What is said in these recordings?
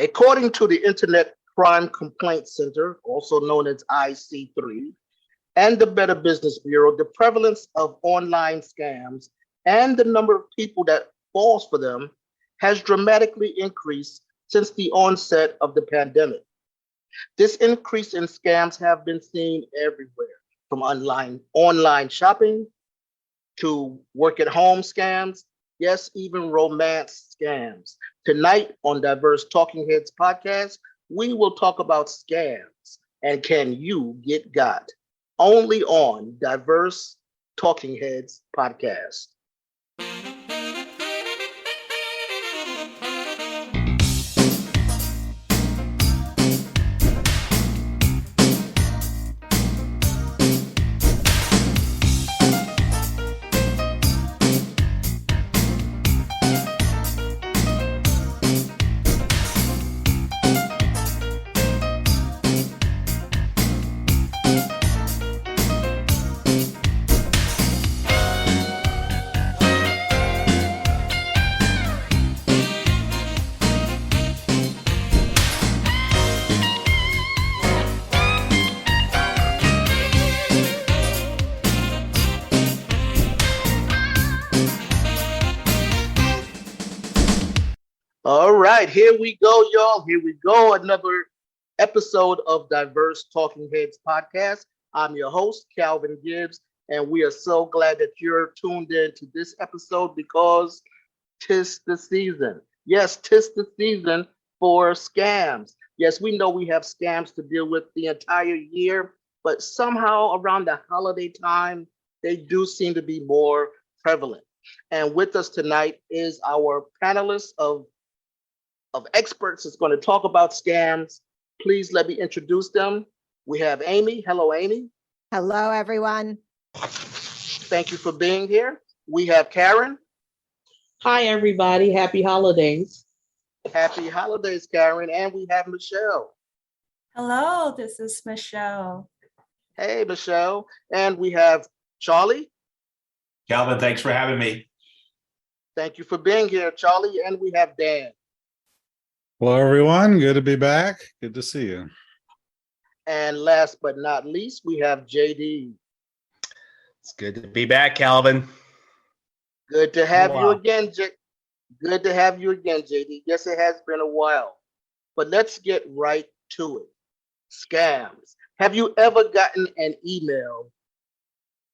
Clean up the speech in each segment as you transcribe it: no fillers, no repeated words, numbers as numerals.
According to the Internet Crime Complaint Center, also known as IC3, and the Better Business Bureau, the prevalence of online scams and the number of people that falls for them has dramatically increased since the onset of the pandemic. This increase in scams have been seen everywhere, from online shopping to work at home scams, yes, even romance scams. Tonight on Diverse Talking Heads podcast, we will talk about scams and can you get got? Only on Diverse Talking Heads podcast. All right, here we go, y'all. Here we go. Another episode of Diverse Talking Heads podcast. I'm your host, Calvin Gibbs, and we are so glad that you're tuned in to this episode because 'tis the season. Yes, 'tis the season for scams. Yes, we know we have scams to deal with the entire year, but somehow around the holiday time, they do seem to be more prevalent. And with us tonight is our panelists of experts that's going to talk about scams. Please let me introduce them. We have Amy. Hello, Amy. Hello, everyone. Thank you for being here. We have Karen. Hi, everybody. Happy holidays. Happy holidays, Karen. And we have Michelle. Hello, this is Michelle. Hey, Michelle. And we have Charlie. Calvin, thanks for having me. Thank you for being here, Charlie. And we have Dan. Hello, everyone. Good to be back. Good to see you. And last but not least, we have JD. It's good to be back, Calvin. Good to have you again, Good to have you again, JD. Yes, it has been a while. But let's get right to it. Scams. Have you ever gotten an email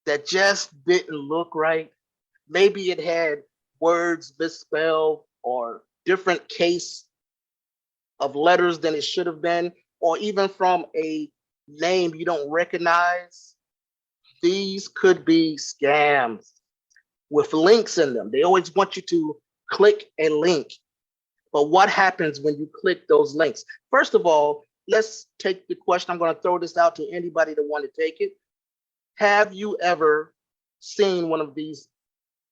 that just didn't look right? Maybe it had words misspelled or different case of letters than it should have been, or even from a name you don't recognize. These could be scams with links in them. They always want you to click a link. But what happens when you click those links? First of all, let's take the question. I'm going to throw this out to anybody that want to take it. Have you ever seen one of these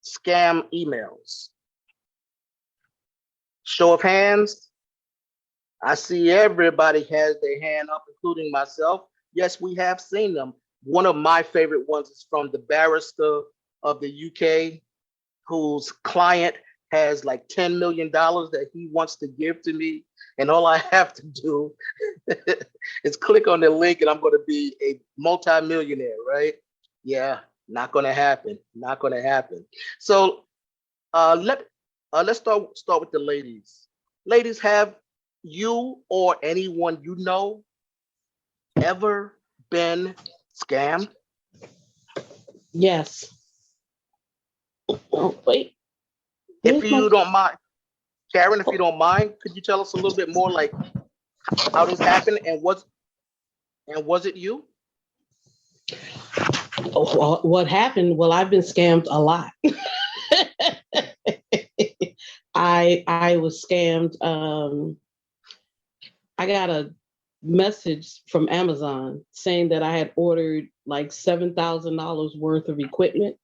scam emails? Show of hands. I see everybody has their hand up, including myself. Yes, we have seen them. One of my favorite ones is from the barrister of the UK, whose client has like $10 million that he wants to give to me. And all I have to do is click on the link and I'm going to be a multimillionaire, right? Yeah, not going to happen. Not going to happen. So let's start with the ladies. Ladies, have you or anyone you know ever been scammed? Yes. Oh, wait. If you don't mind, Karen, if you don't mind, could you tell us a little bit more like how this happened and was it you? Oh, what happened? Well, I've been scammed a lot. I was scammed. I got a message from Amazon saying that I had ordered like $7,000 worth of equipment.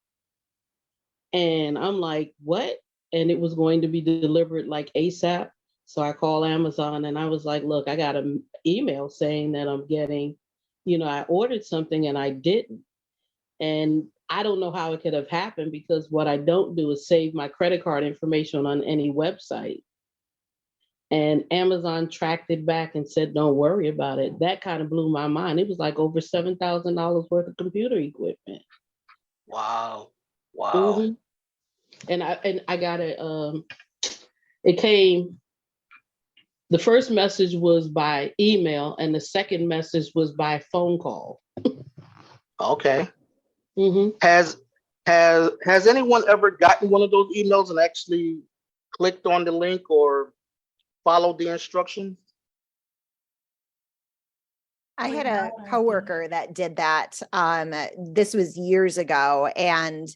And I'm like, what? And it was going to be delivered like ASAP. So I called Amazon and I was like, look, I got an email saying that I'm getting, I ordered something and I didn't. And I don't know how it could have happened because what I don't do is save my credit card information on any website. and Amazon tracked it back and said, don't worry about it. That kind of blew my mind. It was like over $7,000 worth of computer equipment. Wow. Wow. Mhm. And I got it. It came. The first message was by email, and the second message was by phone call. Okay. Mm-hmm. Has anyone ever gotten one of those emails and actually clicked on the link or followed the instructions? I had a coworker that did that. This was years ago, and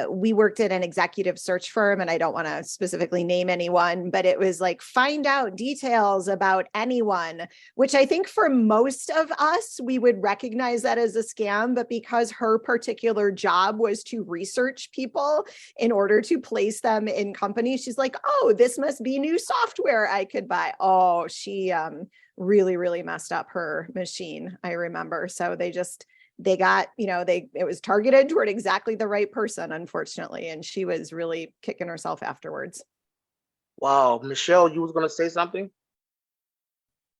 we worked at an executive search firm, and I don't want to specifically name anyone, but it was like, find out details about anyone, which I think for most of us, we would recognize that as a scam, but because her particular job was to research people in order to place them in companies, she's like, oh, this must be new software I could buy. Oh, she really, really messed up her machine, I remember. So they got, it was targeted toward exactly the right person, unfortunately. And she was really kicking herself afterwards. Wow. Michelle, you was going to say something?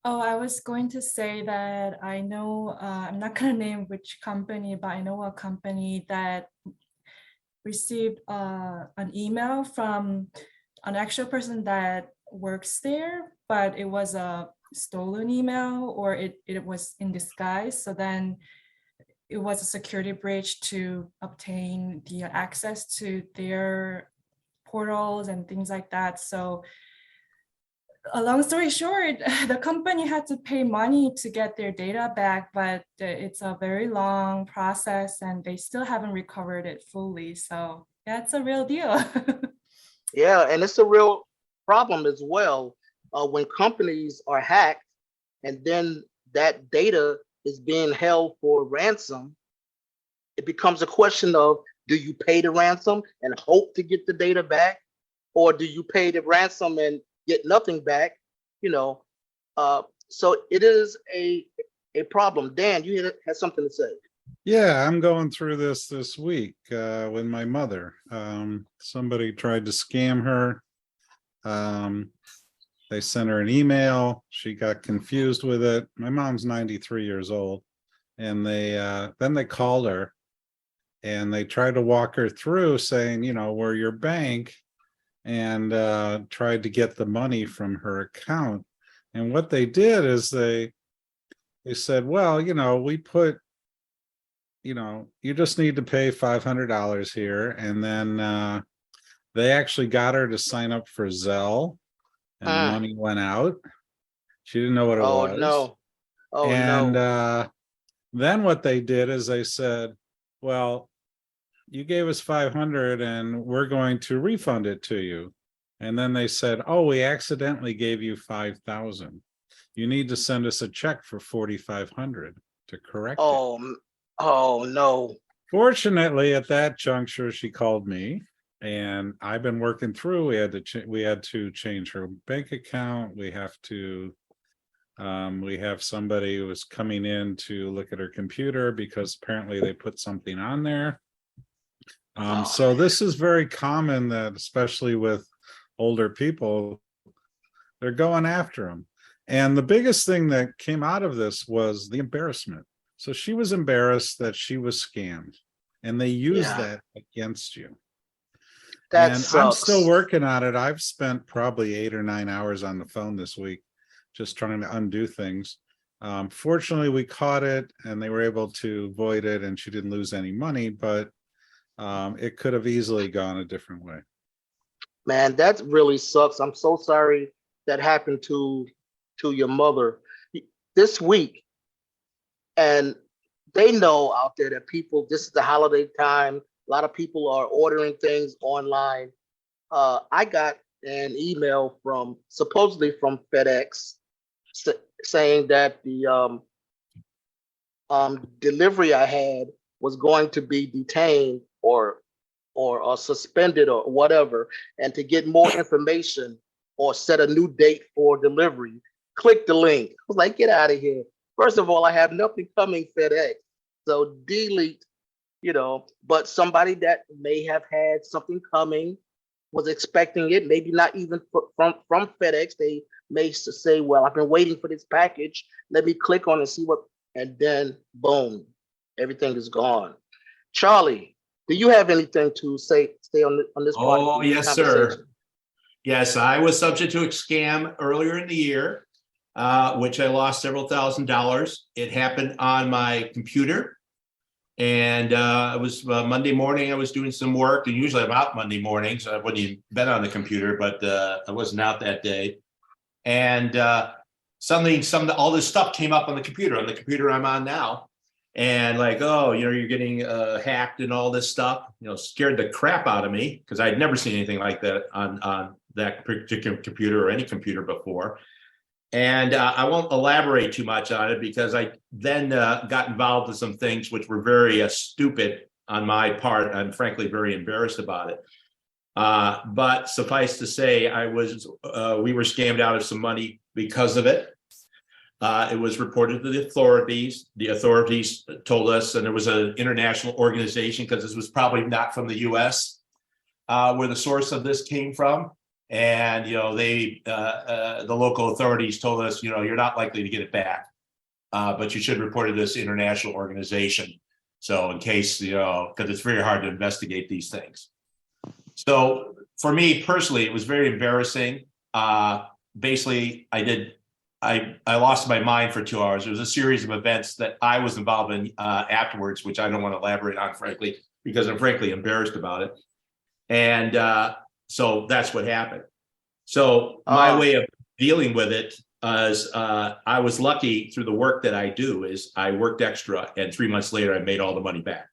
Oh, I was going to say that I know, I'm not going to name which company, but I know a company that received an email from an actual person that works there, but it was a stolen email, or it was in disguise. So then it was a security breach to obtain the access to their portals and things like that. So a long story short, the company had to pay money to get their data back, but it's a very long process and they still haven't recovered it fully. So that's a real deal. Yeah, and it's a real problem as well when companies are hacked and then that data is being held for ransom. It becomes a question of, do you pay the ransom and hope to get the data back, or do you pay the ransom and get nothing back? So it is a problem. Dan, you had something to say. Yeah, I'm going through this week with my mother. Somebody tried to scam her. They sent her an email. She got confused with it. My mom's 93 years old, and then they called her and they tried to walk her through, saying, we're your bank, and tried to get the money from her account. And what they did is they said, well, we put, you just need to pay $500 here. And then they actually got her to sign up for Zelle, and the money went out. She didn't know what it was. No. And no. Then what they did is they said, well, you gave us 500 and we're going to refund it to you. And then they said, oh, we accidentally gave you 5,000. You need to send us a check for 4,500 to correct it. Oh no. Fortunately, at that juncture, she called me, and I've been working through. We had to change her bank account. We have somebody who was coming in to look at her computer because apparently they put something on there. So this is very common, that especially with older people, they're going after them. And the biggest thing that came out of this was the embarrassment. So she was embarrassed that she was scammed, and they use that against you. That and sucks. I'm still working on it. I've spent probably 8 or 9 hours on the phone this week, just trying to undo things. Fortunately, we caught it and they were able to void it, and she didn't lose any money, but it could have easily gone a different way. Man, that really sucks. I'm so sorry that happened to your mother this week. And they know out there that this is the holiday time. A lot of people are ordering things online. I got an email supposedly from FedEx saying that the delivery I had was going to be detained or suspended or whatever, and to get more information or set a new date for delivery, click the link. I was like, get out of here. First of all, I have nothing coming FedEx, so delete, but somebody that may have had something coming was expecting it, maybe not even from FedEx. They may say, well, I've been waiting for this package. Let me click on and see what, and then boom, everything is gone. Charlie, do you have anything to say on this part Oh, of the yes, conversation? sir. Yes, I was subject to a scam earlier in the year, which I lost several $1,000s. It happened on my computer. And it was Monday morning. I was doing some work, and usually I'm out Monday mornings. I wouldn't even been on the computer, but I wasn't out that day. And suddenly, all this stuff came up on the computer I'm on now, and like, oh, you're getting hacked and all this stuff. Scared the crap out of me because I'd never seen anything like that on that particular computer or any computer before. And I won't elaborate too much on it because I then got involved in some things which were very stupid on my part. I'm frankly very embarrassed about it. But suffice to say, we were scammed out of some money because of it. It was reported to the authorities. The authorities told us, and there was an international organization, because this was probably not from the US, where the source of this came from. And, the local authorities told us, you're not likely to get it back, but you should report it to this international organization. So in case, because it's very hard to investigate these things. So for me personally, it was very embarrassing. Basically, I lost my mind for 2 hours. There was a series of events that I was involved in afterwards, which I don't want to elaborate on, frankly, because I'm frankly embarrassed about it. And so that's what happened. So my way of dealing with it is I was lucky through the work that I do is I worked extra, and 3 months later I made all the money back.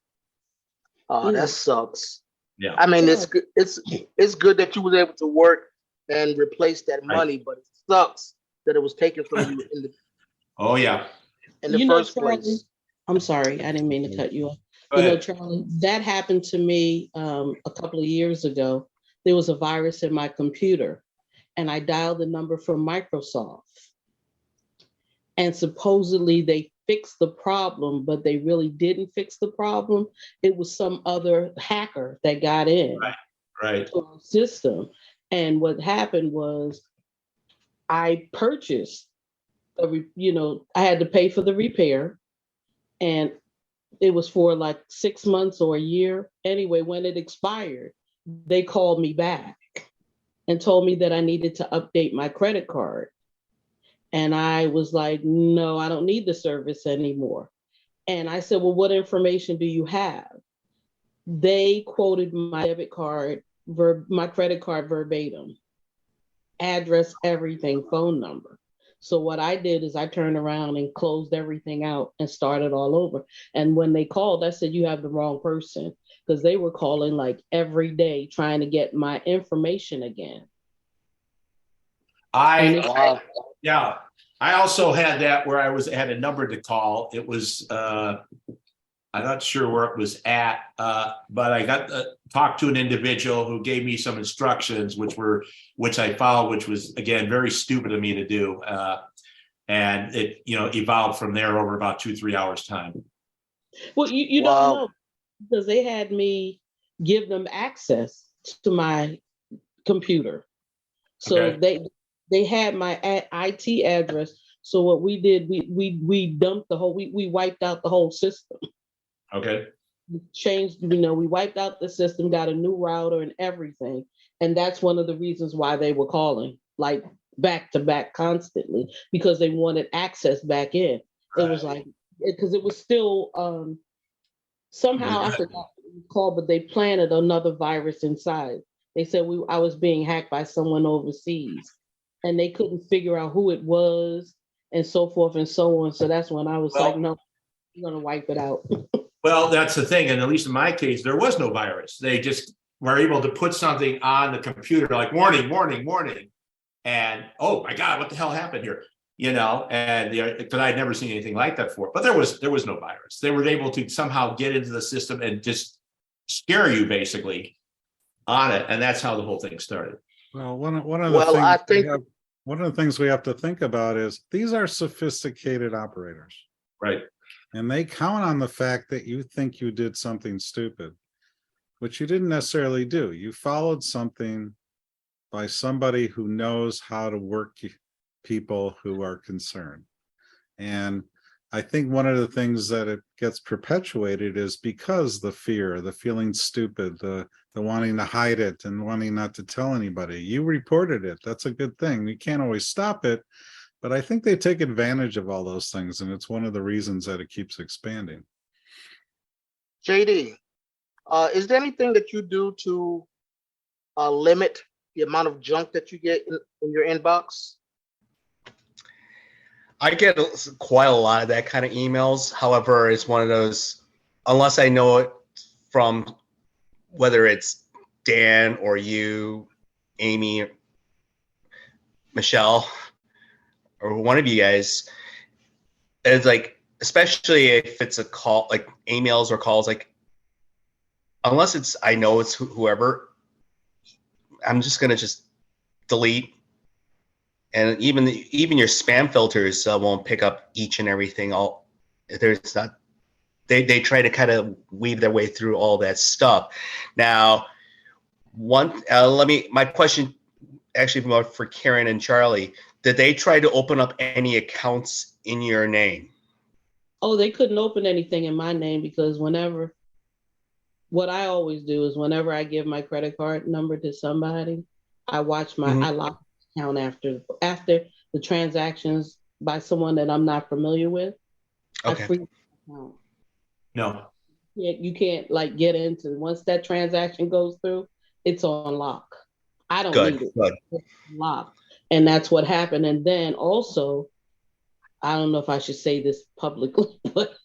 Oh, that sucks. Yeah. I mean, it's good. It's good that you was able to work and replace that money, but it sucks that it was taken from you in the first place. I'm sorry, I didn't mean to cut you off. Charlie, that happened to me a couple of years ago. There was a virus in my computer, and I dialed the number from Microsoft. And supposedly they fixed the problem, but they really didn't fix the problem. It was some other hacker that got in to our system. And what happened was I purchased, I had to pay for the repair, and it was for like 6 months or a year. Anyway, when it expired, they called me back and told me that I needed to update my credit card. And I was like, no, I don't need the service anymore. And I said, well, what information do you have? They quoted my debit card, my credit card verbatim, address, everything, phone number. So what I did is I turned around and closed everything out and started all over. And when they called, I said, you have the wrong person, because they were calling like every day trying to get my information again. I also had that where had a number to call. It was I'm not sure where it was at, but I got talked to an individual who gave me some instructions, which I followed, which was again very stupid of me to do, and it evolved from there over about 2-3 hours time. Well, you don't know, because they had me give them access to my computer, so they had my IT address. So what we did, we dumped we wiped out the whole system. Okay. We changed, we wiped out the system, got a new router and everything. And that's one of the reasons why they were calling like back to back constantly, because they wanted access back in. Right. It was like, because it was still, somehow I forgot what it was called, but they planted another virus inside. They said I was being hacked by someone overseas, and they couldn't figure out who it was and so forth and so on. So that's when I was like, no, I'm going to wipe it out. Well, that's the thing. And at least in my case, there was no virus. They just were able to put something on the computer like warning, warning, warning. And, oh my God, what the hell happened here? And because I'd never seen anything like that before, but there was no virus. They were able to somehow get into the system and just scare you basically on it. And that's how the whole thing started. Well, one of the things we have to think about is these are sophisticated operators. Right. And they count on the fact that you think you did something stupid. which you didn't necessarily do. You followed something by somebody who knows how to work people who are concerned. And I think one of the things that it gets perpetuated is because the fear, the feeling stupid, the wanting to hide it and wanting not to tell anybody. You reported it. That's a good thing. You can't always stop it, but I think they take advantage of all those things, and it's one of the reasons that it keeps expanding. JD, is there anything that you do to limit the amount of junk that you get in your inbox? I get quite a lot of that kind of emails. However, it's one of those, unless I know it from whether it's Dan or you, Amy, Michelle, or one of you guys, it's like, especially if it's a call, like emails or calls, like, unless it's, I know it's whoever, I'm just going to just delete. And even your spam filters won't pick up each and everything. There's not. They try to kind of weave their way through all that stuff. Now, my question actually for Karen and Charlie. Did they try to open up any accounts in your name? Oh, they couldn't open anything in my name because what I always do is whenever I give my credit card number to somebody, I watch I lock account after the transactions by someone that I'm not familiar with. Okay. I freeze the account. No. Yeah, you can't like get into once that transaction goes through, it's on lock. I don't need it. Good. It's locked. And that's what happened. And then also, I don't know if I should say this publicly, but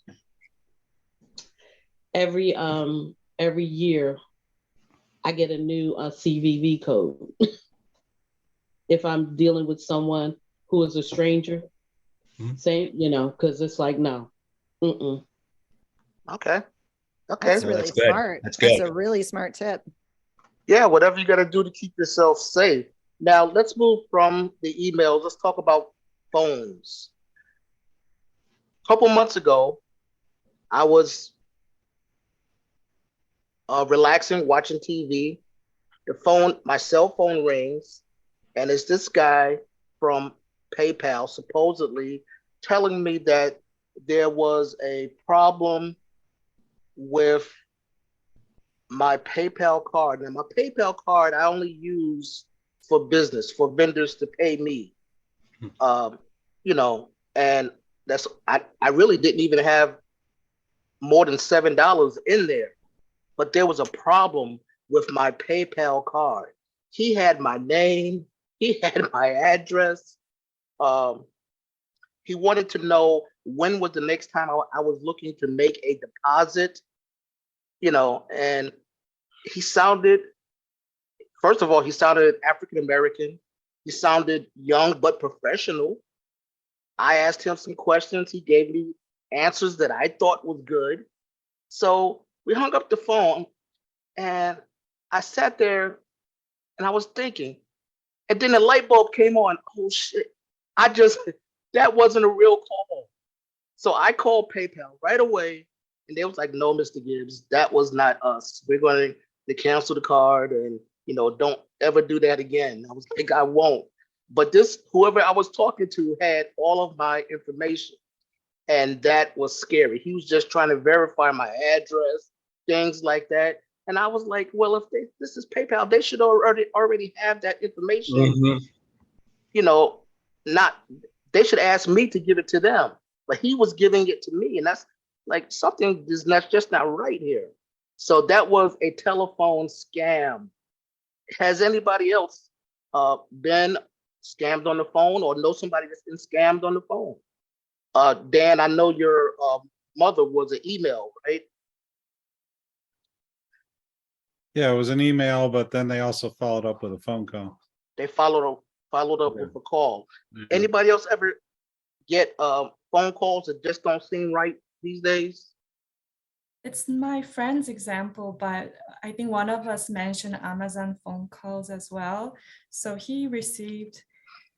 every year I get a new CVV code. If I'm dealing with someone who is a stranger, say, because it's like, no. Mm-mm. Okay. That's really That's good. smart. That's good. That's a really smart tip. Yeah, whatever you got to do to keep yourself safe. Now, let's move from the emails. Let's talk about phones. A couple months ago, I was relaxing, watching TV. My cell phone rings, and it's this guy from PayPal supposedly telling me that there was a problem with my PayPal card. Now, my PayPal card I only use for business, for vendors to pay me. And I really didn't even have more than $7 in there. But there was a problem with my PayPal card. He had my name, he had my address. He wanted to know when was the next time I was looking to make a deposit, and he sounded, first of all, he sounded African-American. He sounded young but professional. I asked him some questions. He gave me answers that I thought was good. So we hung up the phone, and I sat there and I was thinking, and then the light bulb came on. Oh shit, that wasn't a real call. So I called PayPal right away, and they was like, no, Mr. Gibbs, that was not us. We're going to cancel the card, and don't ever do that again. I was like, I won't. But whoever I was talking to had all of my information, and that was scary. He was just trying to verify my address, things like that. And I was like, well, if this is PayPal, they should already have that information. They should ask me to give it to them. But he was giving it to me, and that's like something is just not right here. So that was a telephone scam. Has anybody else been scammed on the phone or know somebody that's been scammed on the phone? Dan, I know your mother was an email, right? Yeah, it was an email, but then they also followed up with a phone call. They followed up with a call. Mhm. Anybody else ever get phone calls that just don't seem right these days? It's my friend's example, but I think one of us mentioned Amazon phone calls as well. So he received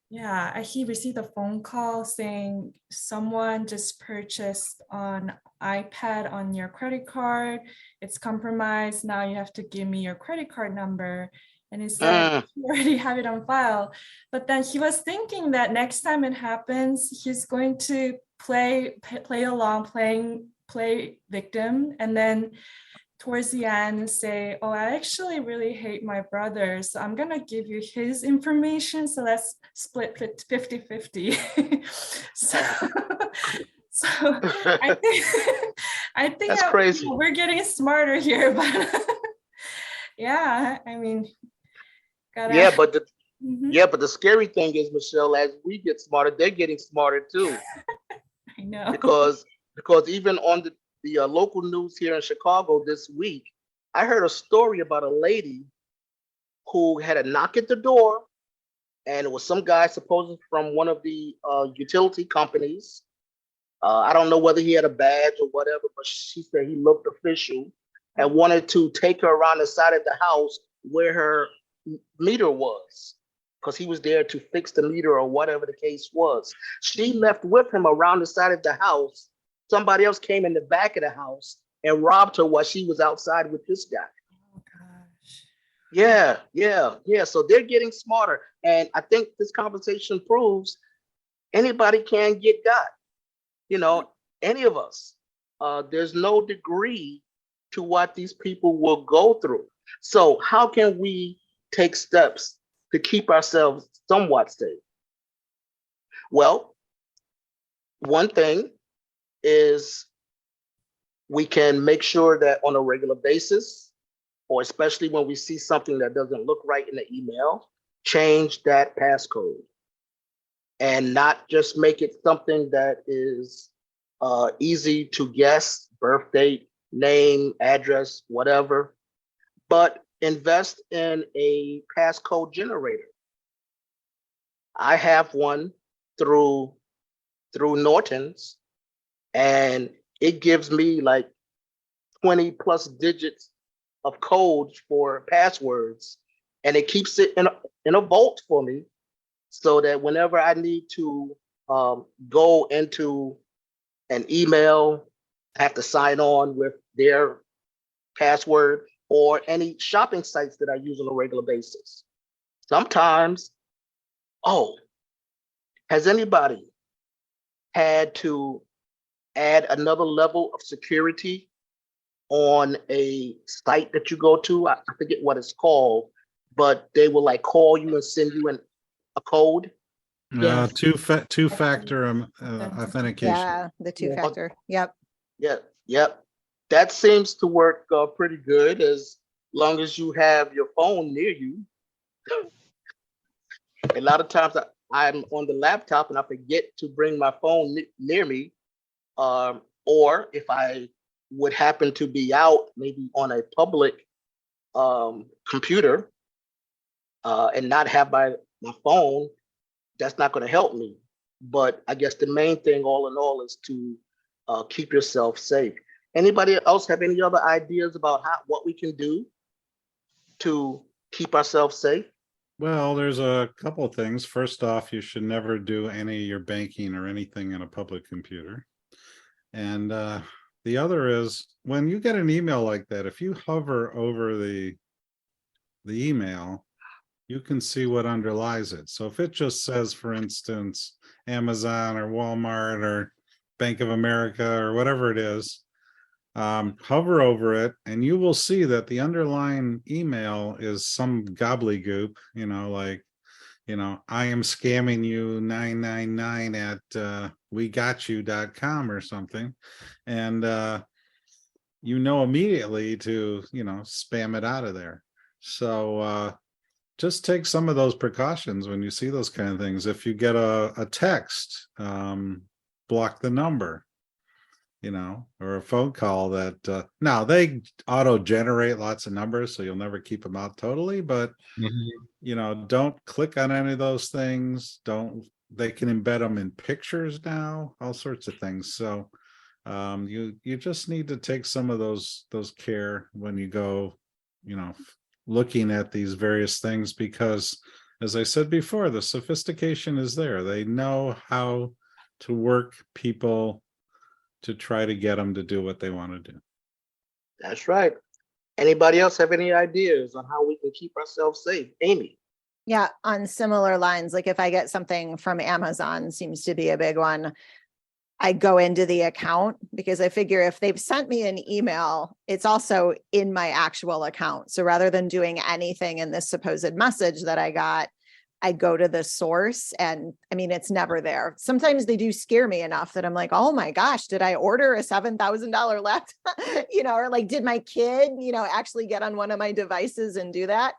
Yeah, he received a phone call saying someone just purchased on iPad on your credit card. It's compromised. Now you have to give me your credit card number. And he said, you already have it on file. But then he was thinking that next time it happens, he's going to play along, play victim, and then towards the end say, oh, I actually really hate my brother, so I'm gonna give you his information, so let's split 50-50. so so I think That's crazy. we're getting smarter here, but yeah, I mean, Yeah, but the Mhm. yeah, but the scary thing is, Michelle, as we get smarter, they're getting smarter too. I know. Because even on the local news here in Chicago this week, I heard a story about a lady who had a knock at the door, and it was some guy supposedly from one of the utility companies. I don't know whether he had a badge or whatever, but she said he looked official and wanted to take her around the side of the house where her meter was, because he was there to fix the meter or whatever the case was. She left with him around the side of the house. Somebody else came in the back of the house and robbed her while she was outside with this guy. Oh gosh. Yeah. So they're getting smarter. And I think this conversation proves anybody can get got. Any of us. There's no degree to what these people will go through. So how can we take steps to keep ourselves somewhat safe? Well, one thing is we can make sure that on a regular basis, or especially when we see something that doesn't look right in the email, change that passcode and not just make it something that is easy to guess, birth date, name, address, whatever, but invest in a passcode generator. I have one through Norton's, and it gives me like 20 plus digits of codes for passwords, and it keeps it in a vault for me, so that whenever I need to go into an email, I have to sign on with their password, or any shopping sites that I use on a regular basis. Sometimes, has anybody had to add another level of security on a site that you go to? I forget what it's called, but they will like call you and send you a code. Yes. Two-factor authentication. Yeah, the two-factor. Yep. Yep. That seems to work pretty good, as long as you have your phone near you. A lot of times I'm on the laptop and I forget to bring my phone near me. Or if I would happen to be out maybe on a public computer and not have my phone, that's not going to help me. But I guess the main thing all in all is to keep yourself safe. Anybody else have any other ideas about what we can do to keep ourselves safe? Well, there's a couple of things. First off, you should never do any of your banking or anything in a public computer. And the other is, when you get an email like that, if you hover over the email, you can see what underlies it. So if it just says, for instance, Amazon or Walmart or Bank of America or whatever it is, hover over it and you will see that the underlying email is some gobbledygook, like, I am scamming you 999 at wegotyu.com or something. And immediately to, spam it out of there. So just take some of those precautions when you see those kind of things. If you get a text, block the number, or a phone call that now they auto generate lots of numbers, so you'll never keep them out totally, but don't click on any of those things. They can embed them in pictures now, all sorts of things. So you just need to take some of those care when you go, looking at these various things, because as I said before, the sophistication is there. They know how to work people to try to get them to do what they want to do. That's right. Anybody else have any ideas on how we can keep ourselves safe? Amy? Yeah, on similar lines, like if I get something from Amazon, seems to be a big one. I go into the account because I figure if they've sent me an email, it's also in my actual account. So rather than doing anything in this supposed message that I got, I go to the source, and I mean, it's never there. Sometimes they do scare me enough that I'm like, oh my gosh, did I order a $7,000 laptop? Or like, did my kid, actually get on one of my devices and do that?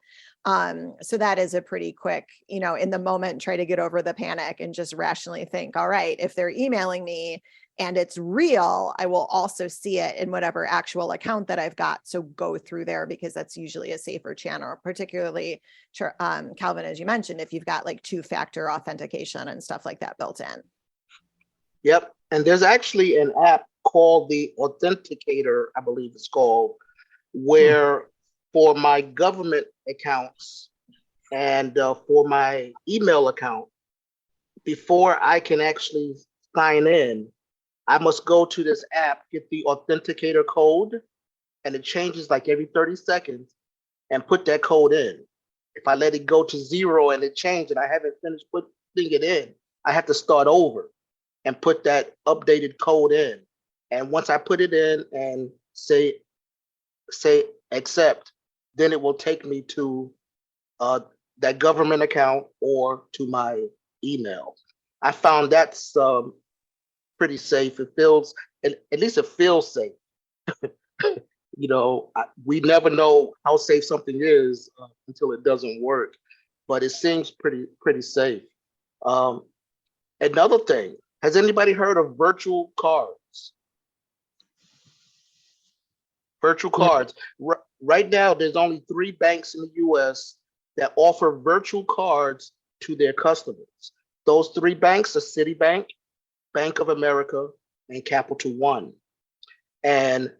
So that is a pretty quick, in the moment, try to get over the panic and just rationally think, all right, if they're emailing me and it's real, I will also see it in whatever actual account that I've got. So go through there, because that's usually a safer channel, particularly, Calvin, as you mentioned, if you've got like 2-factor authentication and stuff like that built in. Yep. And there's actually an app called the Authenticator, I believe it's called, where for my government accounts and for my email account, before I can actually sign in, I must go to this app, get the Authenticator code, and it changes like every 30 seconds, and put that code in. If I let it go to 0 and it changed and I haven't finished putting it in, I have to start over and put that updated code in. And once I put it in and say accept, then it will take me to that government account or to my email. I found that's pretty safe. It feels, at least it feels safe. We never know how safe something is until it doesn't work, but it seems pretty safe. Another thing, has anybody heard of virtual cards? Virtual cards. Right now, there's only 3 banks in the US that offer virtual cards to their customers. Those 3 banks are Citibank, Bank of America, and Capital One. And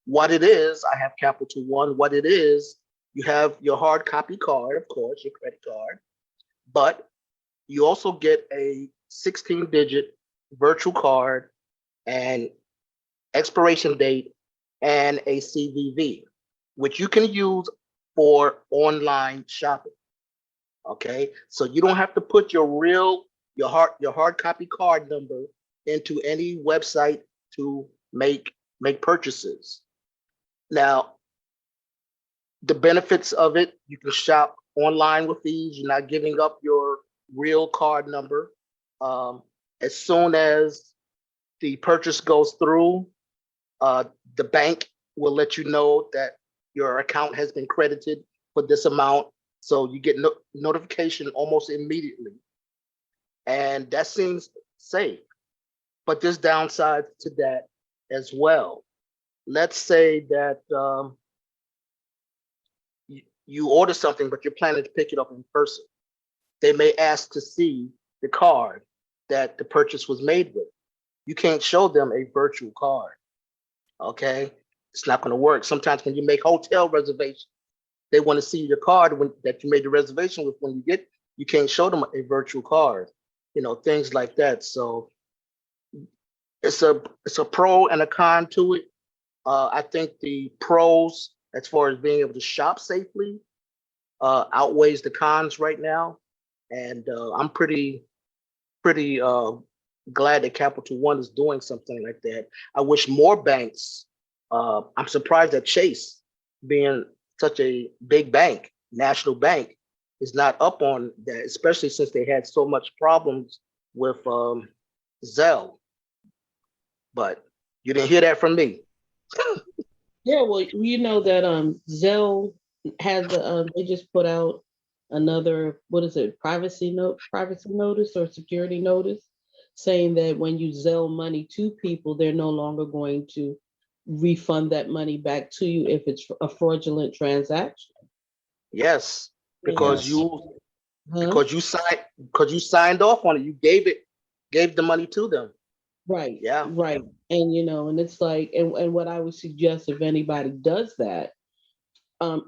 what it is, I have Capital One. What it is, you have your hard copy card, of course, your credit card, but you also get a 16-digit virtual card and expiration date and a CVV, which you can use for online shopping. Okay, so you don't have to put your hard copy card number into any website to make purchases. Now, the benefits of it, you can shop online with these. You're not giving up your real card number. As soon as the purchase goes through, the bank will let you know that your account has been credited for this amount. So you get notification almost immediately. And that seems safe. But there's downsides to that as well. Let's say that you order something, but you're planning to pick it up in person. They may ask to see the card that the purchase was made with. You can't show them a virtual card. Okay, it's not going to work. Sometimes when you make hotel reservations, they want to see your card that you made the reservation with. When you can't show them a virtual card. Things like that. So it's a pro and a con to it. I think the pros, as far as being able to shop safely, outweighs the cons right now, and I'm pretty glad that Capital One is doing something like that. I wish more banks. I'm surprised that Chase, being such a big bank, national bank, is not up on that, especially since they had so much problems with Zelle. But you didn't hear that from me. Yeah, well, you know that Zelle has they just put out another, what is it, privacy notice or security notice, saying that when you Zelle money to people, they're no longer going to refund that money back to you if it's a fraudulent transaction. Yes, because Yes. because you signed off on it. You gave the money to them. Right. Yeah. Right. And and it's like, and what I would suggest, if anybody does that,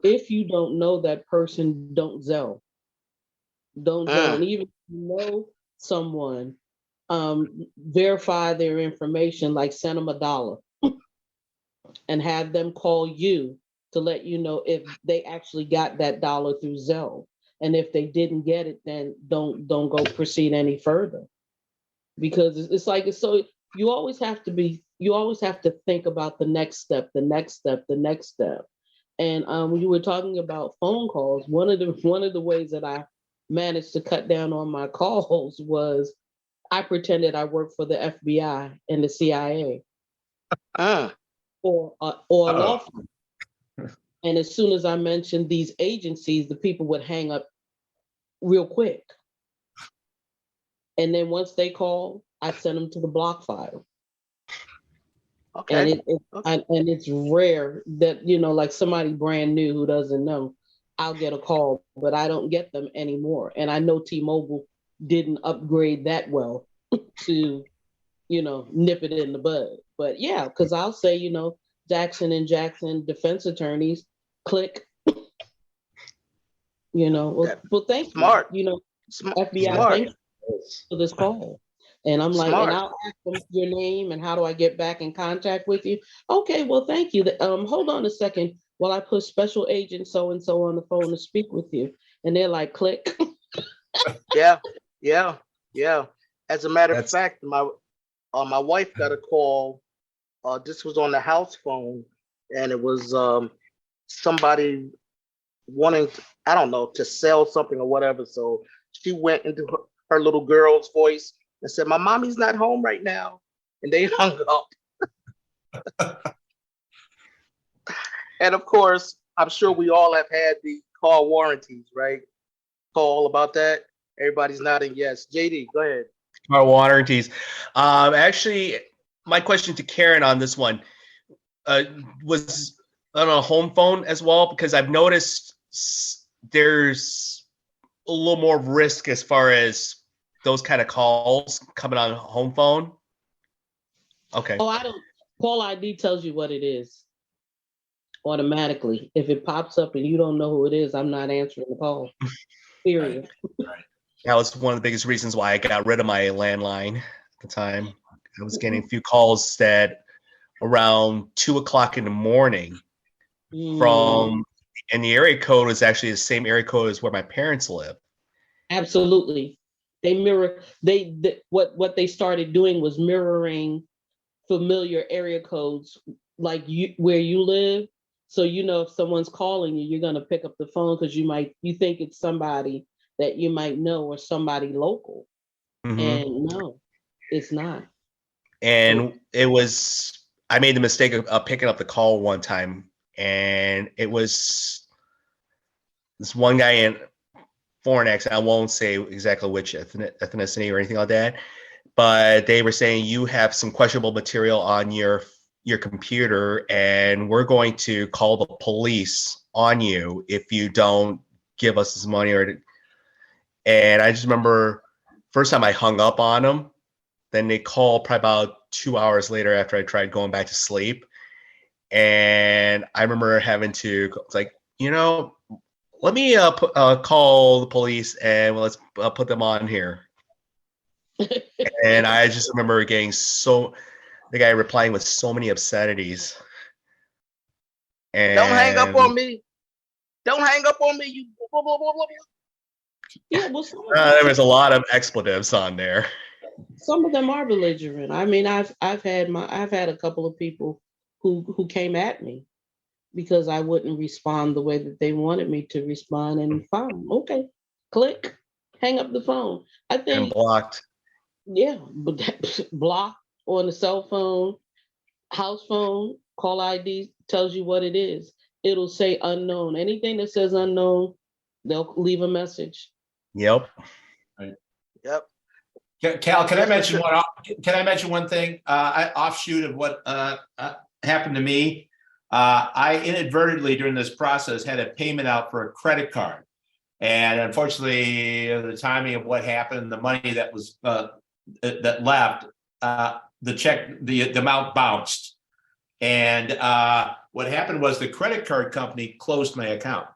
if you don't know that person, don't Zelle. Don't Mm. and even if you know someone, verify their information, like send them $1 and have them call you to let you know if they actually got that dollar through Zelle. And if they didn't get it, then don't go proceed any further. Because it's like, it's so you always have to think about the next step, the next step, the next step. And when you were talking about phone calls, one of the ways that I managed to cut down on my calls was I pretended I worked for the FBI and the CIA Mm. or a law firm. And as soon as I mentioned these agencies, the people would hang up real quick. And then once they call, I send them to the block file. Okay. And it's rare that, like somebody brand new who doesn't know, I'll get a call, but I don't get them anymore. And I know T-Mobile didn't upgrade that well to, nip it in the bud. But yeah, because I'll say, Jackson and Jackson defense attorneys, click, well, thank Smart. you. FBI, Smart. thank you for this call. And I'm like, Smart. and I'll ask them your name and how do I get back in contact with you? Okay, well, thank you. Hold on a second while I put special agent so and so on the phone to speak with you. And they're like, click. Yeah. As a matter of fact, my wife got a call. This was on the house phone, and it was somebody wanting I don't know, to sell something or whatever. So she went into her little girl's voice and said, "My mommy's not home right now," and they hung up. And of course, I'm sure we all have had the car warranties, right? Call about that. Everybody's nodding yes. JD, go ahead. Car warranties. Actually, my question to Karen on this one was on a home phone as well, because I've noticed there's a little more risk as far as those kind of calls coming on home phone. Okay. Oh, I don't. Call ID tells you what it is automatically. If it pops up and you don't know who it is, I'm not answering the call. Period. Right. That was one of the biggest reasons why I got rid of my landline at the time. I was getting a few calls that around 2:00 in the morning from, and the area code was actually the same area code as where my parents live. Absolutely. They mirror, what they started doing was mirroring familiar area codes like where you live. So, if someone's calling you, you're going to pick up the phone because you think it's somebody that you might know or somebody local. Mm-hmm. And no, it's not. And I made the mistake of picking up the call one time, and it was this one guy in foreign accent. I won't say exactly which ethnicity or anything like that, but they were saying you have some questionable material on your computer, and we're going to call the police on you if you don't give us this money. And I just remember first time I hung up on them, then they called probably about 2 hours later after I tried going back to sleep. And I remember having to, it's like, let me call the police and let's put them on here. And I just remember getting the guy replying with so many obscenities. And don't hang up on me. Don't hang up on me. You blah, blah, blah, blah. Yeah, well, there was a lot of expletives on there. Some of them are belligerent. I mean, I've had a couple of people who came at me because I wouldn't respond the way that they wanted me to respond, and fine, okay, click, hang up the phone. I think and blocked. Yeah, but block on the cell phone, house phone, call ID tells you what it is. It'll say unknown. Anything that says unknown, they'll leave a message. Yep. Right. Yep. Cal, can I mention one? Can I mention one thing? Offshoot of what happened to me. I inadvertently during this process had a payment out for a credit card, and unfortunately, the timing of what happened, the money that was that left, the amount bounced, and what happened was the credit card company closed my account.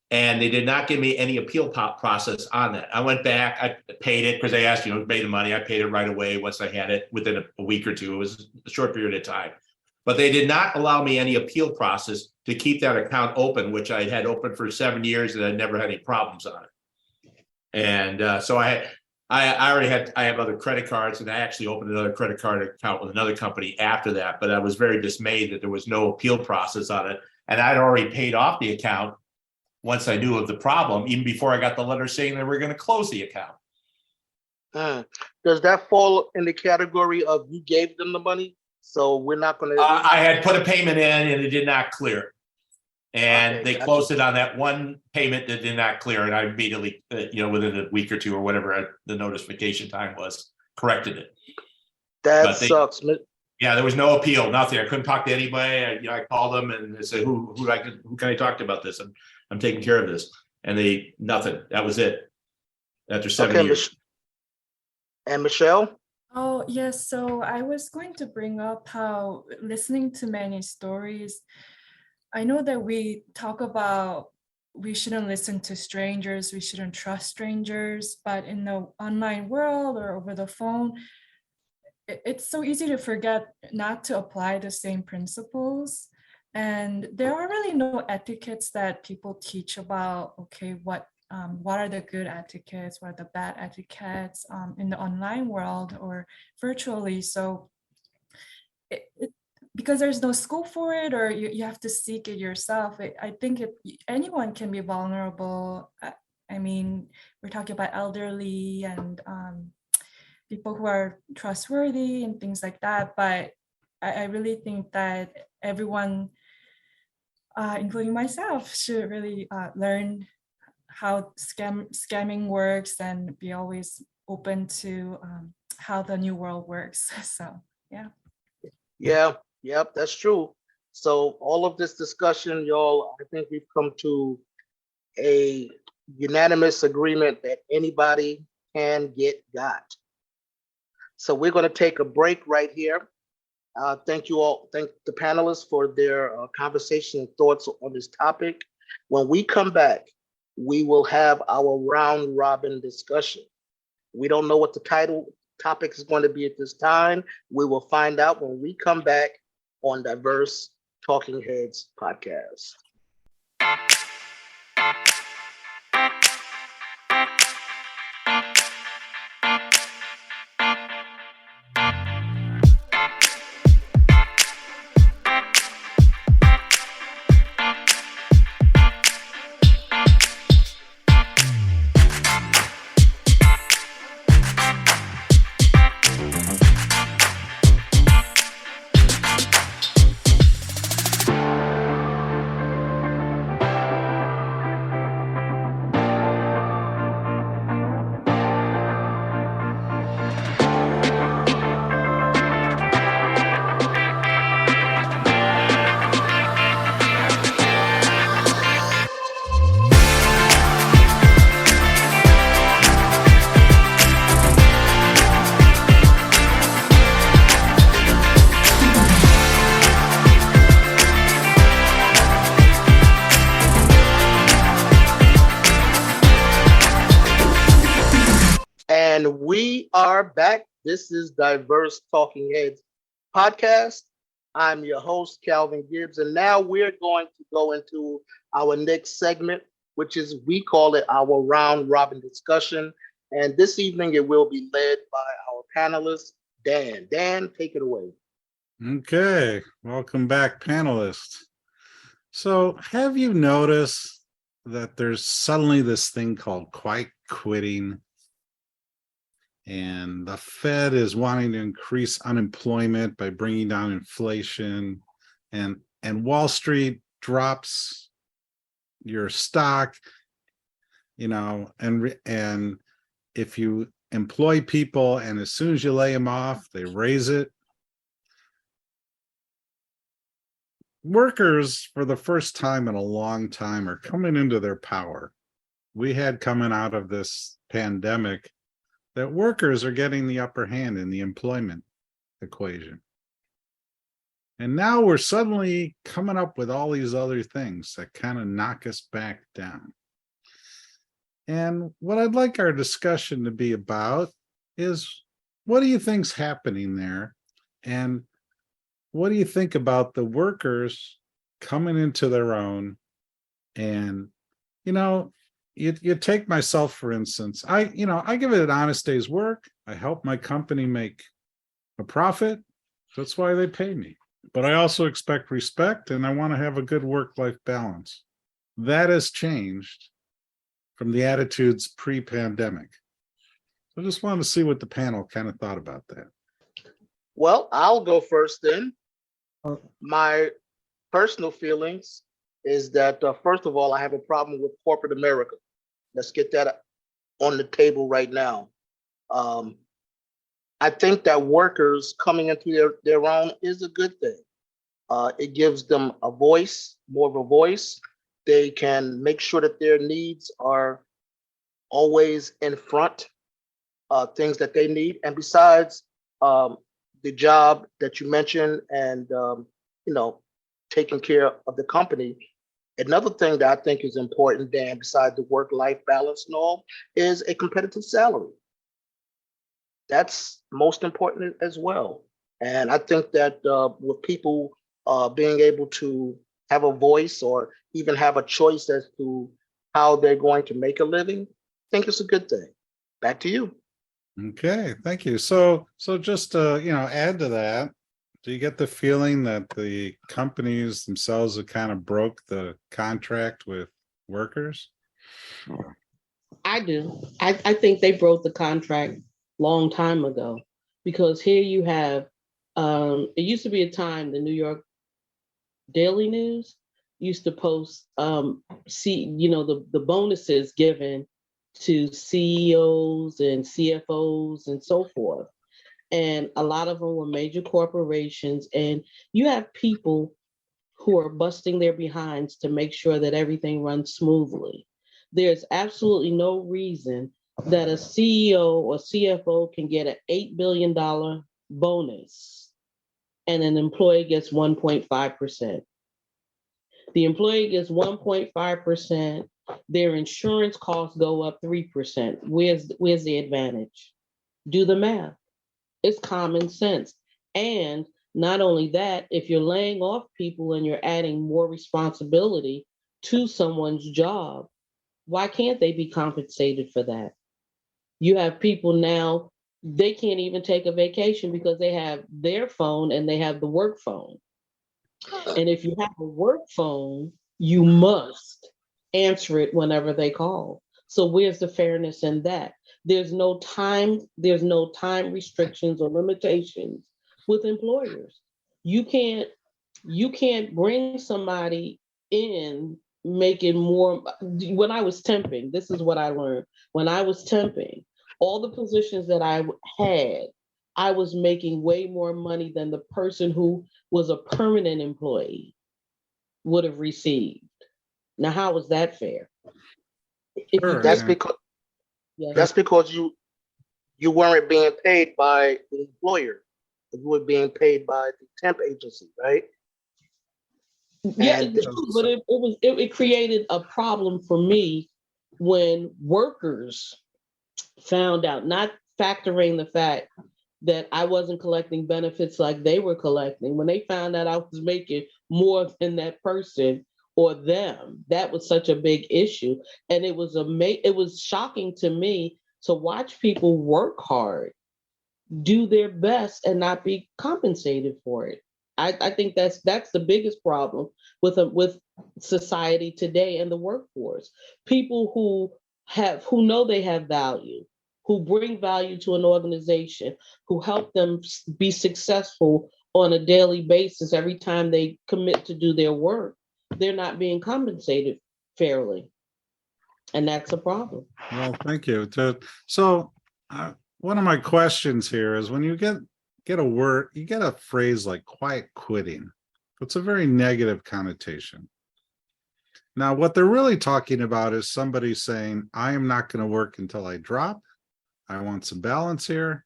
And they did not give me any appeal process on that. I went back, I paid it because they asked, pay the money. I paid it right away once I had it within a week or two. It was a short period of time. But they did not allow me any appeal process to keep that account open, which I had open for 7 years and I never had any problems on it. And so I have other credit cards, and I actually opened another credit card account with another company after that. But I was very dismayed that there was no appeal process on it. And I'd already paid off the account once I knew of the problem, even before I got the letter saying they were going to close the account. Does that fall in the category of you gave them the money? So we're not going to. I had put a payment in and it did not clear. And Okay, they gotcha. closed it on that one payment that did not clear. And I immediately, within a week or two or whatever the notification time was, corrected it. That sucks. Yeah, there was no appeal, nothing. I couldn't talk to anybody. I called them and they said, who can I talk to about this? I'm taking care of this. And nothing. That was it. After 7 years. And Michelle? Oh, yes. So I was going to bring up how listening to many stories, I know that we talk about we shouldn't listen to strangers, we shouldn't trust strangers, but in the online world or over the phone, it's so easy to forget not to apply the same principles. And there are really no etiquettes that people teach about, okay, what are the good etiquettes, what are the bad etiquettes in the online world or virtually. So because there's no school for it, or you have to seek it yourself. I think anyone can be vulnerable. I mean, we're talking about elderly and people who are trustworthy and things like that. But I really think that everyone, including myself, should really learn how scamming works and be always open to how the new world works. So, yeah. Yep, that's true. So all of this discussion, y'all, I think we've come to a unanimous agreement that anybody can get got. So we're going to take a break right here. Thank you all. Thank the panelists for their conversation and thoughts on this topic. When we come back, we will have our round robin discussion. We don't know what the topic is going to be at this time. We will find out when we come back on Diverse Talking Heads podcast. And we are back. This is Diverse Talking Heads podcast. I'm your host, Calvin Gibbs, and now we're going to go into our next segment, which is, we call it our round robin discussion. And this evening it will be led by our panelist, Dan. Dan, take it away. Okay, welcome back, panelists. So have you noticed that there's suddenly this thing called quiet quitting? And the Fed is wanting to increase unemployment by bringing down inflation, and Wall Street drops your stock, and if you employ people and as soon as you lay them off, they raise it. Workers, for the first time in a long time, are coming into their power. We had, coming out of this pandemic, that workers are getting the upper hand in the employment equation. And now we're suddenly coming up with all these other things that kind of knock us back down. And what I'd like our discussion to be about is, what do you think's happening there? And what do you think about the workers coming into their own? And, you take myself, for instance, I give it an honest day's work. I help my company make a profit. That's why they pay me. But I also expect respect, and I want to have a good work-life balance. That has changed from the attitudes pre-pandemic. I just wanted to see what the panel kind of thought about that. Well, I'll go first then. My personal feelings is that, first of all, I have a problem with corporate America. Let's get that on the table right now. I think that workers coming into their own is a good thing. It gives them a voice, more of a voice. They can make sure that their needs are always in front, things that they need. And besides the job that you mentioned and, taking care of the company, another thing that I think is important, Dan, besides the work-life balance and all, is a competitive salary. That's most important as well. And I think that with people being able to have a voice or even have a choice as to how they're going to make a living, I think it's a good thing. Back to you. Okay, thank you. So just to, add to that, do you get the feeling that the companies themselves have kind of broke the contract with workers? I do. I think they broke the contract long time ago, because here you have, it used to be a time the New York Daily News used to post, the bonuses given to CEOs and CFOs and so forth. And a lot of them were major corporations. And you have people who are busting their behinds to make sure that everything runs smoothly. There's absolutely no reason that a CEO or CFO can get an $8 billion bonus and an employee gets 1.5%. The employee gets 1.5%, their insurance costs go up 3%. Where's the advantage? Do the math. It's common sense. And not only that, if you're laying off people and you're adding more responsibility to someone's job, why can't they be compensated for that? You have people now, they can't even take a vacation because they have their phone and they have the work phone. And if you have a work phone, you must answer it whenever they call. So where's the fairness in that? There's no time restrictions or limitations with employers. You can't bring somebody in making more. When I was temping, this is what I learned. When I was temping, all the positions that I had, I was making way more money than the person who was a permanent employee would have received. Now, how is that fair? Sure, That's yeah. because Yes. that's because you weren't being paid by the employer. You were being paid by the temp agency, right? Yeah, And but it created a problem for me when workers found out, not factoring the fact that I wasn't collecting benefits like they were collecting. When they found out I was making more than that person or them, that was such a big issue. And it was shocking to me to watch people work hard, do their best, and not be compensated for it. I think that's the biggest problem with society today and the workforce. People who know they have value, who bring value to an organization, who help them be successful on a daily basis every time they commit to do their work, they're not being compensated fairly. And that's a problem. Well, thank you. So one of my questions here is, when you get a word, you get a phrase like quiet quitting. It's a very negative connotation. Now, what they're really talking about is somebody saying, I am not going to work until I drop. I want some balance here.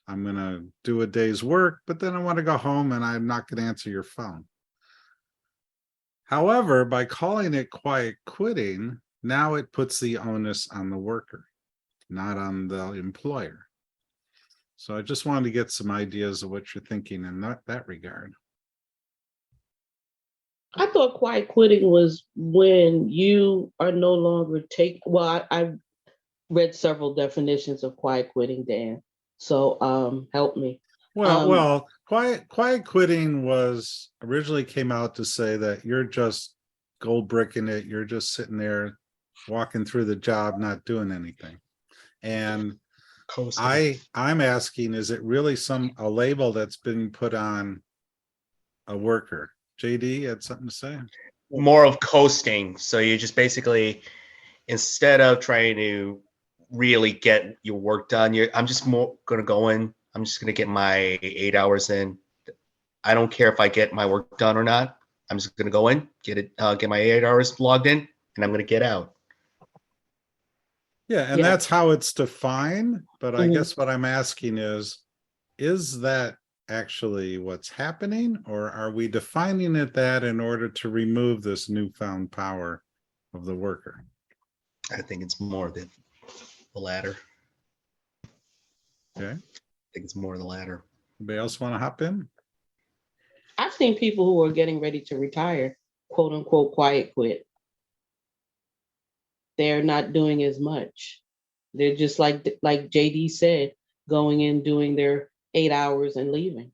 I'm going to do a day's work, but then I want to go home and I'm not going to answer your phone. However, by calling it quiet quitting, now it puts the onus on the worker, not on the employer. So I just wanted to get some ideas of what you're thinking in that regard. I thought quiet quitting was when you are no longer I read several definitions of quiet quitting, Dan. So help me. Well, quiet quitting was originally came out to say that you're just gold bricking it. You're just sitting there walking through the job, not doing anything. And I'm asking, is it really a label that's been put on a worker? JD had something to say? More of coasting. So you just basically, instead of trying to really get your work done, I'm just more going to go in. I'm just going to get my 8 hours in. I don't care if I get my work done or not. I'm just going to go in, get my 8 hours logged in, and I'm going to get out. Yeah, and that's how it's defined. But I guess what I'm asking is that actually what's happening, or are we defining it that in order to remove this newfound power of the worker? I think it's more the latter. Okay. I think it's more the latter. Anybody else want to hop in? I've seen people who are getting ready to retire, quote unquote, quiet quit. They're not doing as much. They're just like JD said, going in, doing their 8 hours and leaving.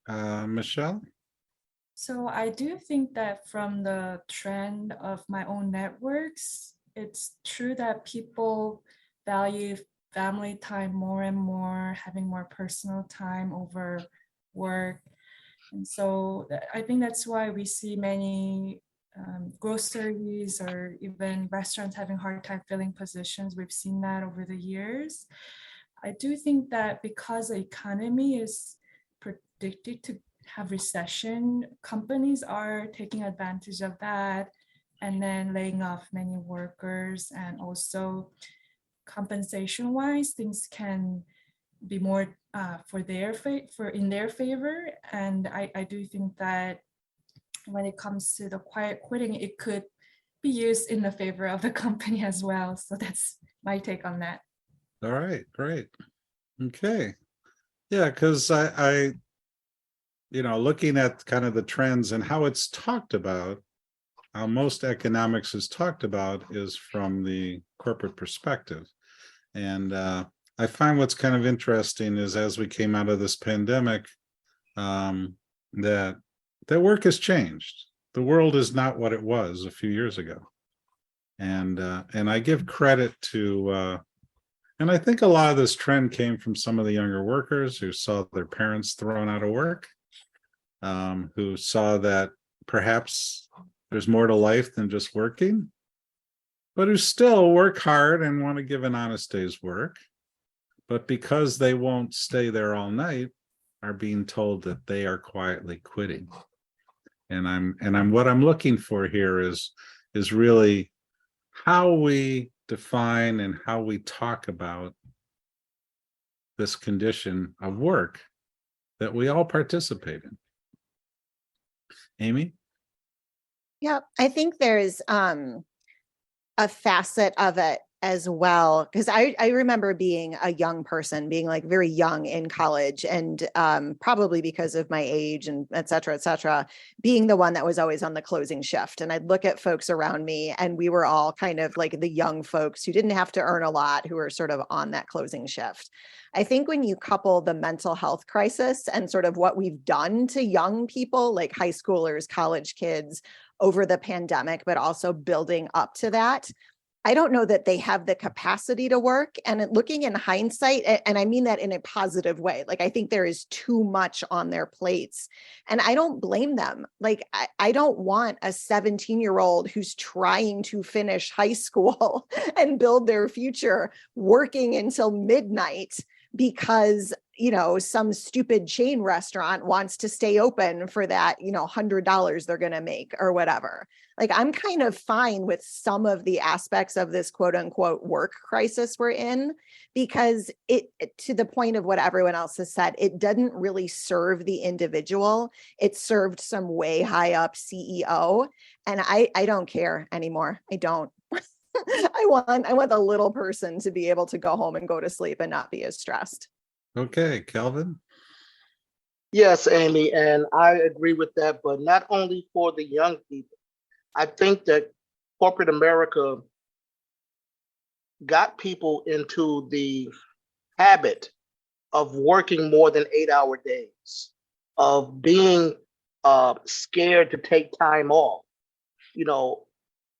Michelle? So I do think that from the trend of my own networks, it's true that people value family time more and more, having more personal time over work. And so I think that's why we see many groceries or even restaurants having a hard time filling positions. We've seen that over the years. I do think that because the economy is predicted to have recession, companies are taking advantage of that and then laying off many workers. And also compensation wise, things can be more in their favor. And I do think that when it comes to the quiet quitting, it could be used in the favor of the company as well. So that's my take on that. All right, great. Okay. Yeah, because I looking at kind of the trends and how it's talked about, how most economics is talked about is from the corporate perspective. And I find what's kind of interesting is as we came out of this pandemic, that work has changed. The world is not what it was a few years ago. And I give credit to and I think a lot of this trend came from some of the younger workers who saw their parents thrown out of work, who saw that perhaps there's more to life than just working, but who still work hard and want to give an honest day's work. But because they won't stay there all night, are being told that they are quietly quitting. And what I'm looking for here is really how we define and how we talk about this condition of work that we all participate in. Amy? Yeah, I think there's a facet of it as well, because I remember being a young person, being like very young in college, and probably because of my age and et cetera, being the one that was always on the closing shift. And I'd look at folks around me and we were all kind of like the young folks who didn't have to earn a lot, who were sort of on that closing shift. I think when you couple the mental health crisis and sort of what we've done to young people, like high schoolers, college kids over the pandemic, but also building up to that, I don't know that they have the capacity to work. And looking in hindsight, and I mean that in a positive way, like I think there is too much on their plates. And I don't blame them. Like, I don't want a 17-year-old who's trying to finish high school and build their future working until midnight because, some stupid chain restaurant wants to stay open for that, $100 they're going to make or whatever. Like, I'm kind of fine with some of the aspects of this quote unquote work crisis we're in, because to the point of what everyone else has said, it doesn't really serve the individual. It served some way high up CEO. And I don't care anymore. I don't. I want the little person to be able to go home and go to sleep and not be as stressed. Okay, Kelvin. Yes, Amy, and I agree with that, but not only for the young people. I think that corporate America got people into the habit of working more than 8-hour days, of being scared to take time off.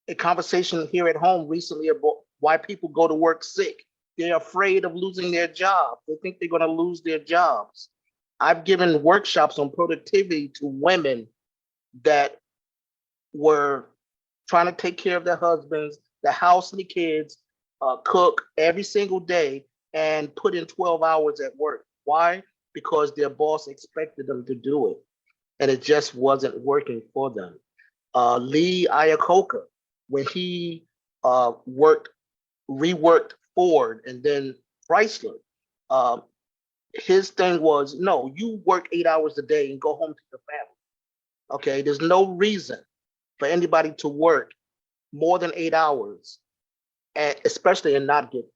A conversation here at home recently about why people go to work sick. They're afraid of losing their job. They think they're going to lose their jobs. I've given workshops on productivity to women that were trying to take care of their husbands, the house and the kids, cook every single day, and put in 12 hours at work. Why? Because their boss expected them to do it, and it just wasn't working for them. Lee Iacocca, when he reworked Ford and then Chrysler, his thing was, no, you work 8 hours a day and go home to your family. Okay, there's no reason for anybody to work more than 8 hours, and especially and not get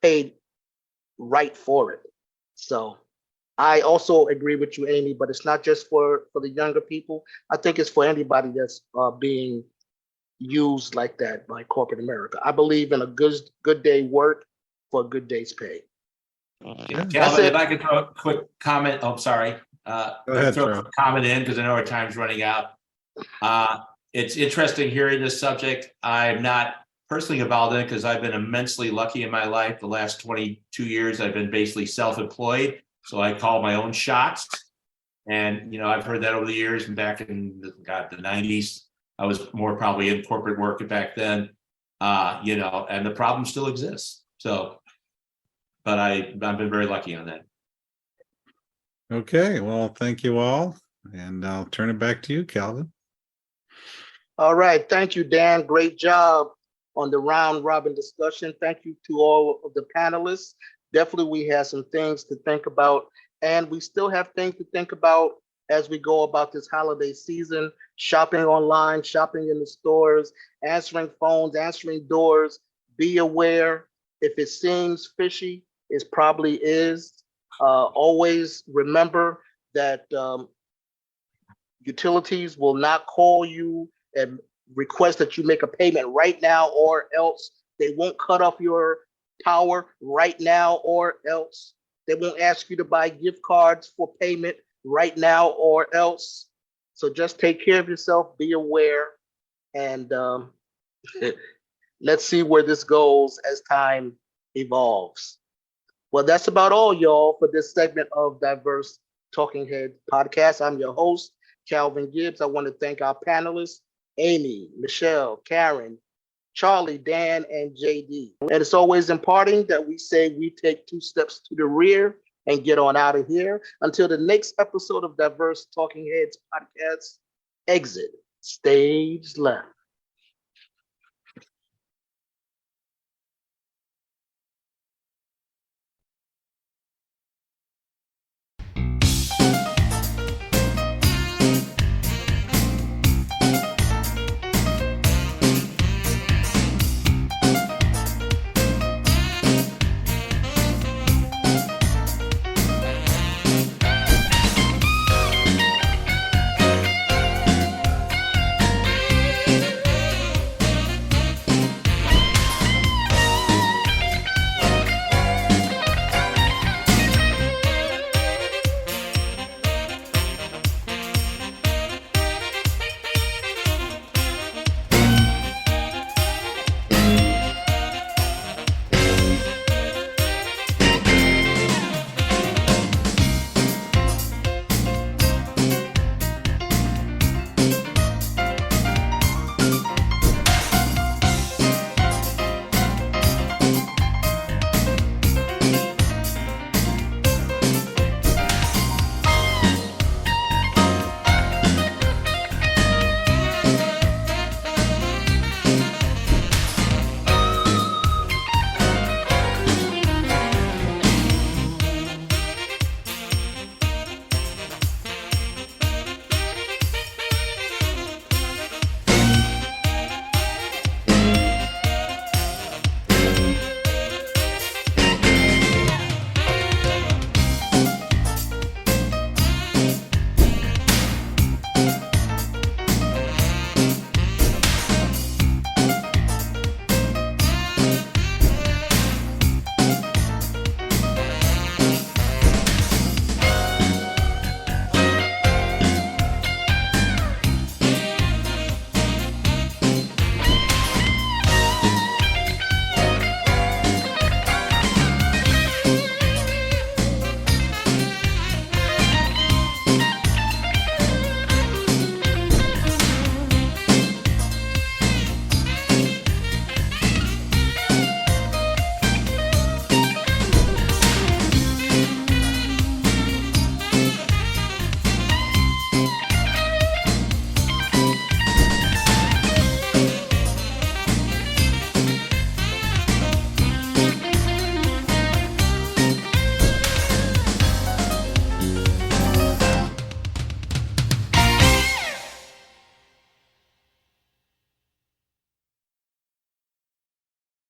paid right for it. So I also agree with you, Amy, but it's not just for the younger people. I think it's for anybody that's being used like that by corporate America. I believe in a good day work for a good day's pay. Calvin, if I could throw a quick comment. Oh, sorry. Go ahead, throw a Charles. quick comment in because I know our time's running out. It's interesting hearing this subject. I'm not personally involved in it because I've been immensely lucky in my life. The last 22 years, I've been basically self-employed. So I call my own shots. And, I've heard that over the years, and back in the 90s, I was more probably in corporate work back then, and the problem still exists. So, but I've been very lucky on that. Okay, well, thank you all. And I'll turn it back to you, Calvin. All right. Thank you, Dan. Great job on the round robin discussion. Thank you to all of the panelists. Definitely, we have some things to think about, and we still have things to think about as we go about this holiday season, shopping online, shopping in the stores, answering phones, answering doors. Be aware. If it seems fishy, it probably is. Always remember that utilities will not call you and request that you make a payment right now, or else. They won't cut off your power right now, or else. They won't ask you to buy gift cards for payment right now, or else. So just take care of yourself, be aware, and let's see where this goes as time evolves. Well, that's about all, y'all, for this segment of Diverse Talking Head Podcast. I'm your host, Calvin Gibbs. I want to thank our panelists, Amy, Michelle, Karen, Charlie, Dan, and JD. And it's always important that we say we take 2 steps to the rear and get on out of here. Until the next episode of Diverse Talking Heads Podcast, exit stage left.